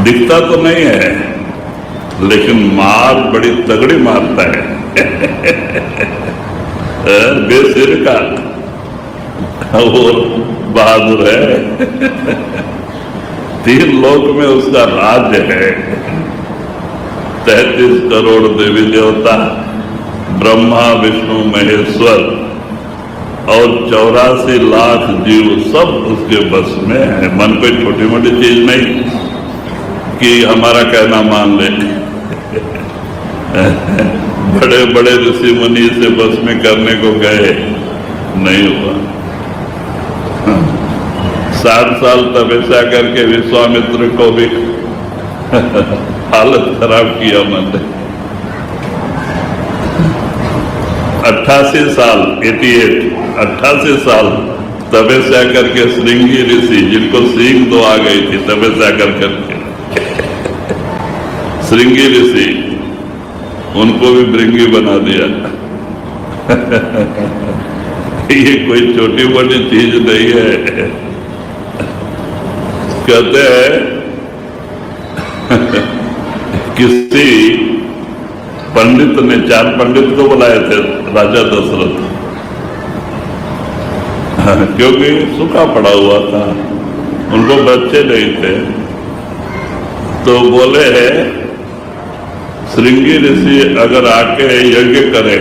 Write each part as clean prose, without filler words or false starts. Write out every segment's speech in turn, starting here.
दिखता तो नहीं है, लेकिन मार बड़ी तगड़ी मारता है बेसिर का, और बहादुर है। 3 लोक में उसका राज्य है। 33 करोड़ देवी देवता, ब्रह्मा विष्णु महेश्वर और 84 लाख जीव सब उसके बस में है। मन कोई छोटी मोटी चीज नहीं कि हमारा कहना मान ले। बड़े बड़े ऋषि मुनि से बस में करने को गए, नहीं हुआ। 60 साल तपस्या करके विश्वामित्र को भी हालत खराब किया उन्होंने। 88 साल 88 साल तपस्या करके श्रृंगी ऋषि, जिनको सींग तो आ गई थी तपस्या करके, श्रृंगी ऋषि, उनको भी भृंगी बना दिया। ये कोई छोटी मोटी चीज नहीं है। कहते हैं किसी पंडित ने 4 पंडित को बुलाए थे राजा दशरथ, क्योंकि सूखा पड़ा हुआ था, उनको बच्चे नहीं थे। तो बोले श्रृंगी ऋषि अगर आके यज्ञ करे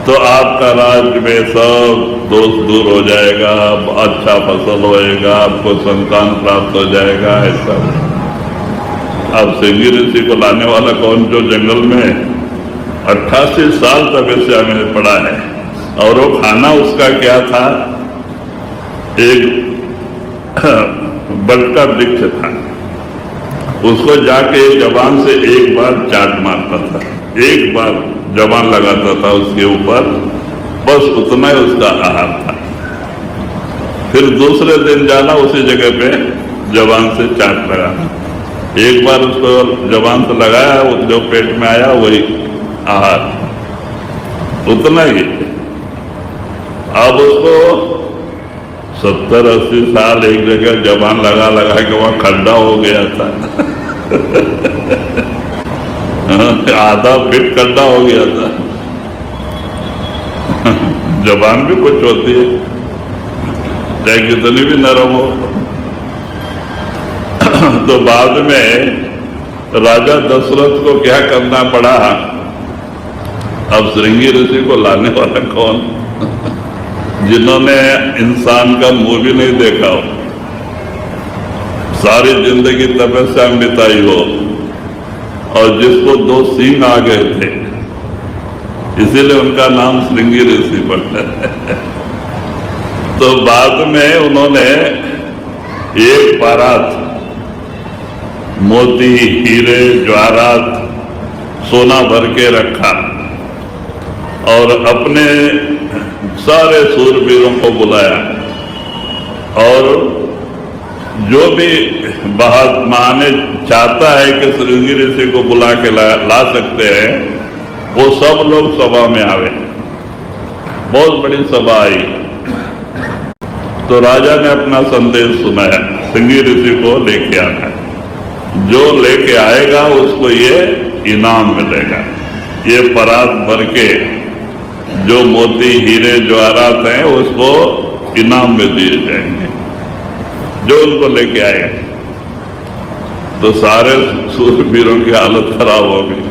तो आपका राज्य में सब दोष दूर हो जाएगा, अच्छा फसल होएगा, आपको संतान प्राप्त हो जाएगा। ऐसा अब श्रृंगी ऋषि को लाने वाला कौन, जो जंगल में 88 साल तपस्या में पड़ा है। और वो खाना उसका क्या था, एक बड़का वृक्ष था, उसको जाके जबान से एक बार चाट मारता था, एक बार जबान लगाता था उसके ऊपर, बस उतना ही उसका आहार था। फिर दूसरे दिन जाना उसी जगह पे जबान से चाट लगाना, एक बार उसको जबान से लगाया, जो पेट में आया वही आहार, उतना ही। अब उसको 70-80 साल एक जगह जबान लगा लगा के वहां खड्डा हो गया था। आधा फीट खड्डा हो गया था। जबान भी कुछ होती है, चाहे कितनी भी नरम हो। तो बाद में राजा दशरथ को क्या करना पड़ा, अब श्रृंगी ऋषि को लाने वाला कौन, जिन्होंने इंसान का मुंह भी नहीं देखा हो, सारी जिंदगी तपस्या में बिताई हो, और जिसको 2 सींग आ गए थे, इसीलिए उनका नाम श्रृंगी ऋषि पड़ता है। तो बाद में उन्होंने एक बारात मोती, हीरे, जवाहरात, सोना भर के रखा और अपने सारे सूरवीरों को बुलाया, और जो भी महाने चाहता है कि श्रृंगी ऋषि को बुला के ला सकते हैं, वो सब लोग सभा में आवे। बहुत बड़ी सभा आई। तो राजा ने अपना संदेश सुनाया, श्रृंगी ऋषि को लेके आना है, जो लेके आएगा उसको ये इनाम मिलेगा। ये परात भर के जो मोती, हीरे, जवाहरात हैं उसको इनाम में दिए जाएंगे, जो उनको लेके आएगा। तो सारे सूरवीरों की हालत खराब हो गई।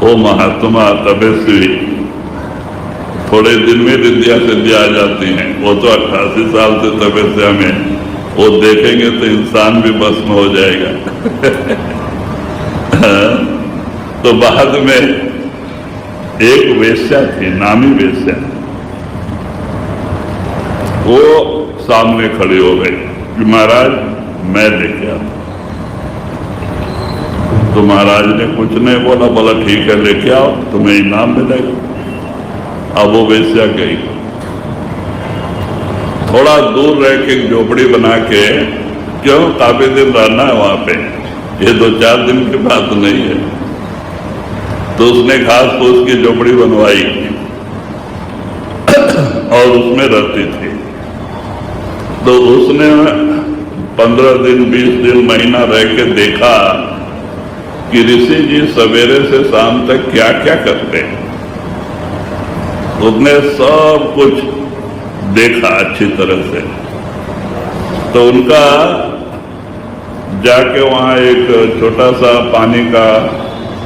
वो महात्मा तपस्वी थोड़े दिन में रिद्धियां सिद्धियां आ जाती हैं, वो तो 88 साल से तपस्या में, वो देखेंगे तो इंसान भी भस्म हो जाएगा। तो बाद में एक वेश्या थी, नामी वेश्या, वो सामने खड़ी हो गई कि महाराज मैं लेके आता। तो महाराज ने कुछ नहीं बोला, बोला ठीक है लेके आओ, तुम्हें इनाम मिलेगा। अब वो वेश्या गई, थोड़ा दूर रह के एक झोपड़ी बना के, क्यों काफी दिन रहना है वहां पे, ये 2-4 दिन की बात नहीं है। तो उसने घास फूस की झोपड़ी बनवाई और उसमें रहती थी। तो उसने 15 दिन 20 दिन महीना रह के देखा कि ऋषि जी सवेरे से शाम तक क्या क्या करते हैं। उसने सब कुछ देखा अच्छी तरह से। तो उनका जाके वहां एक छोटा सा पानी का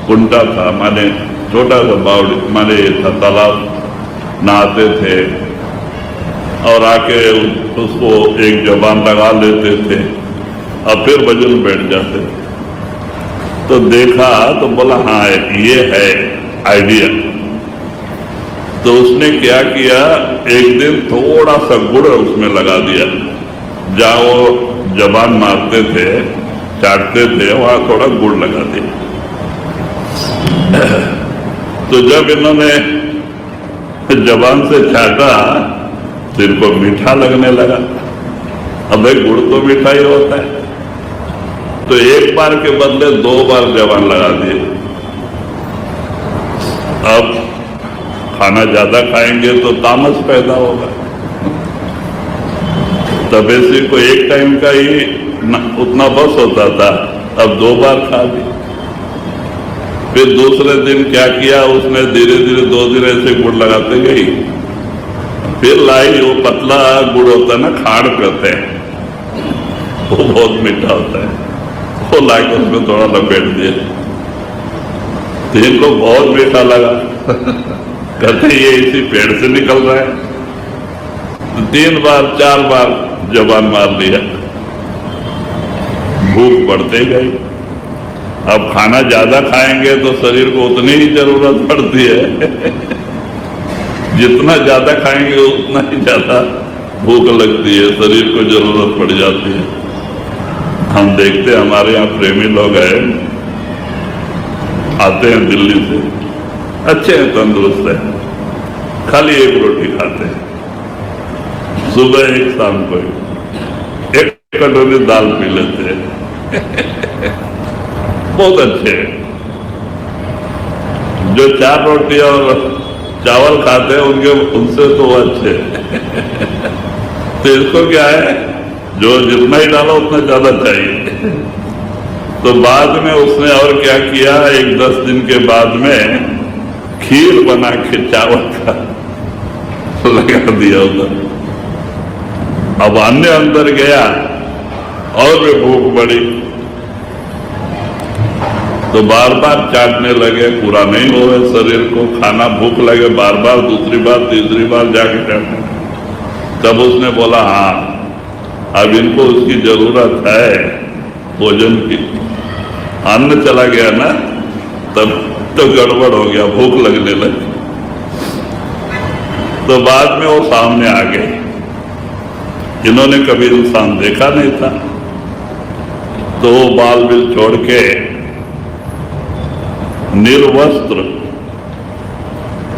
कुंडा था, माने छोटा सा बावड़ी माने था, तालाब, नहाते थे और आके उसको एक जबान लगा लेते थे और फिर भजन बैठ जाते थे। तो देखा तो बोला हाँ ये है आइडिया। तो उसने क्या किया, एक दिन थोड़ा सा गुड़ उसमें लगा दिया, जहां वो जबान मारते थे चाटते थे वहां थोड़ा गुड़ लगा दिया। तो जब इन्होंने जबान से चाटा तो इनको मीठा लगने लगा। अब भाई गुड़ तो मीठा ही होता है, तो एक बार के बदले 2 बार जबान लगा दिए। अब खाना ज्यादा खाएंगे तो तामस पैदा होगा, तब ऐसे को एक टाइम का ही उतना बस होता था, अब 2 बार खा ली। फिर दूसरे दिन क्या किया उसने, धीरे धीरे 2 दिन ऐसे गुड़ लगाते गई। फिर लाई वो पतला गुड़ होता है ना, खाड़ कहते हैं, वो बहुत मीठा होता है, वो लाके उसमें थोड़ा लपेट दिया। तो इनको बहुत मीठा लगा। कहते ये इसी पेड़ से निकल रहा है। तो 3 बार 4 बार जबान मार लिया, भूख बढ़ते गई। अब खाना ज्यादा खाएंगे तो शरीर को उतनी ही जरूरत पड़ती है, जितना ज्यादा खाएंगे उतना ही ज्यादा भूख लगती है, शरीर को जरूरत पड़ जाती है। हम देखते हैं हमारे यहाँ प्रेमी लोग हैं, आते हैं दिल्ली से, अच्छे हैं, तंदुरुस्त हैं, खाली 1 रोटी खाते हैं, सुबह एक शाम को 1 कटोरी दाल पी लेते हैं। बहुत अच्छे हैं। जो 4 रोटी और चावल खाते हैं उनसे तो अच्छे। तो इसको क्या है, जो जितना ही डालो उतना ज्यादा चाहिए। तो बाद में उसने और क्या किया, एक 10 दिन के बाद में खीर बना के चावल का लगा दिया उधर। अब अन्य अंदर गया और भी भूख बढ़ी, तो बार बार चाटने लगे, पूरा नहीं हो रहे शरीर को, खाना भूख लगे बार बार, दूसरी बार तीसरी बार जाके चाटने। तब उसने बोला हाँ अब इनको उसकी जरूरत है भोजन की। अन्न चला गया ना, तब तो गड़बड़ हो गया, भूख लगने लगी। तो बाद में वो सामने आ गए। इन्होंने कभी इंसान देखा नहीं था, तो वो बाल बिल छोड़ के निर्वस्त्र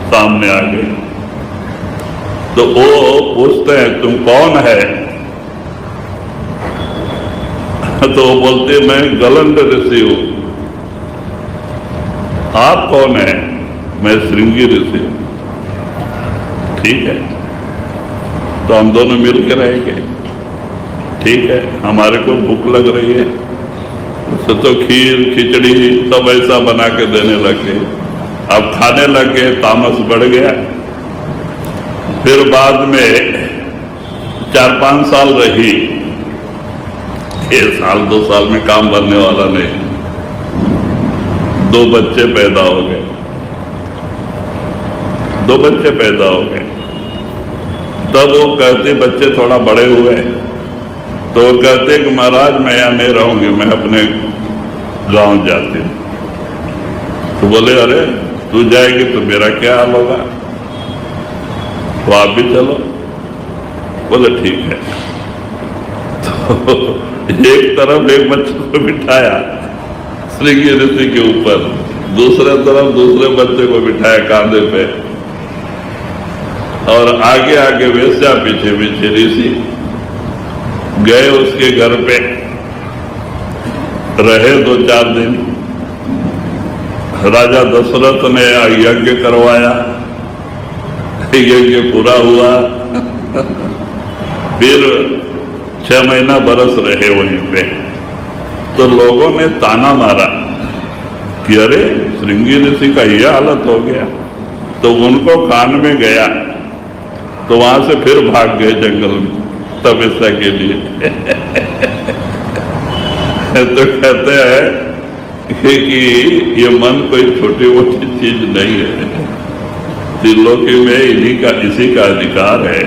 सामने आ गए। तो वो पूछते हैं तुम कौन है? तो वो बोलते मैं गलंड ऋषि हूं। आप कौन है? मैं श्रृंगी ऋषि हूं। ठीक है, तो हम दोनों मिलकर रहेंगे। ठीक है, हमारे को भूख लग रही है, तो खीर खिचड़ी सब ऐसा बना के देने लगे। अब खाने लगे, तामस बढ़ गया। फिर बाद में 4-5 साल रही, 1 साल 2 साल में काम बनने वाला नहीं। 2 बच्चे पैदा हो गए, 2 बच्चे पैदा हो गए। तब वो कहते, बच्चे थोड़ा बड़े हुए, तो वो कहते कि महाराज मैं यहाँ नहीं रहूंगी, मैं अपने गांव जाती हूँ। तो बोले अरे तू जाएगी तो मेरा क्या हाल होगा, तो आप भी चलो। बोले ठीक है। तो एक तरफ एक बच्चे को बिठाया श्रृंगी ऋषि के ऊपर, दूसरे तरफ दूसरे बच्चे को बिठाया कांधे पे, और आगे आगे वेश्या पीछे पीछे ऋषि गए उसके घर पे, रहे 2-4 दिन। राजा दशरथ ने यज्ञ करवाया, यज्ञ पूरा हुआ। फिर 6 महीना बरस रहे वहीं पे। तो लोगों ने ताना मारा कि अरे श्रृंगी ऋषि का यह हालत हो गया। तो उनको कान में गया तो वहां से फिर भाग गए जंगल में तपस्या के लिए। तो कहते हैं कि ये मन कोई छोटी मोटी चीज नहीं है, त्रिलोकी में इसी का अधिकार है।